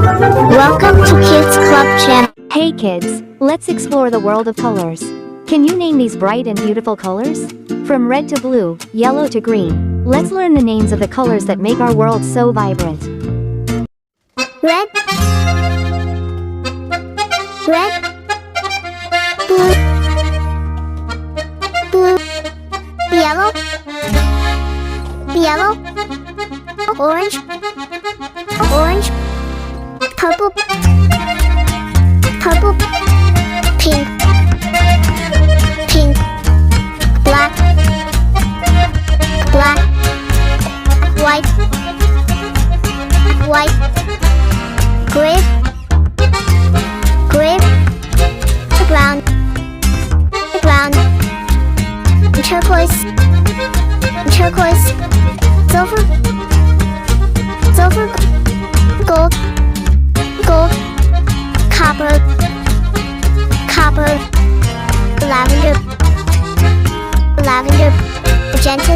Welcome to Kids Club Channel. Hey kids, let's explore the world of colors. Can you name these bright and beautiful colors? From red to blue, yellow to green, let's learn the names of the colors that make our world so vibrant. Red, red, blue, blue, yellow, yellow, orange, orange, purple, purple, pink, pink, black, black, white, white, gray, gray, brown, brown, turquoise, turquoise, silver, silver, gold, gold, copper, copper, lavender, lavender, magenta,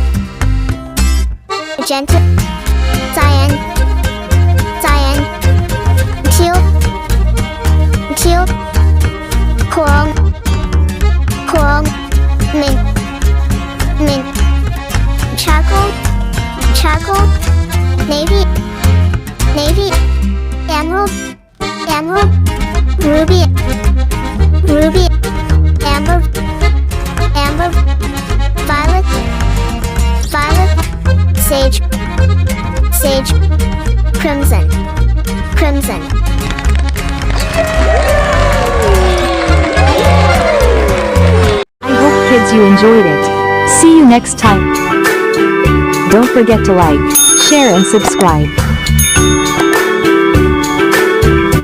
magenta, cyan, cyan, teal, teal, coral, coral, mint, mint, charcoal, charcoal, navy, navy, emerald, emerald, ruby, ruby, amber, amber, violet, violet, sage, sage, crimson, crimson. I hope kids you enjoyed it. See you next time. Don't forget to like, share and subscribe.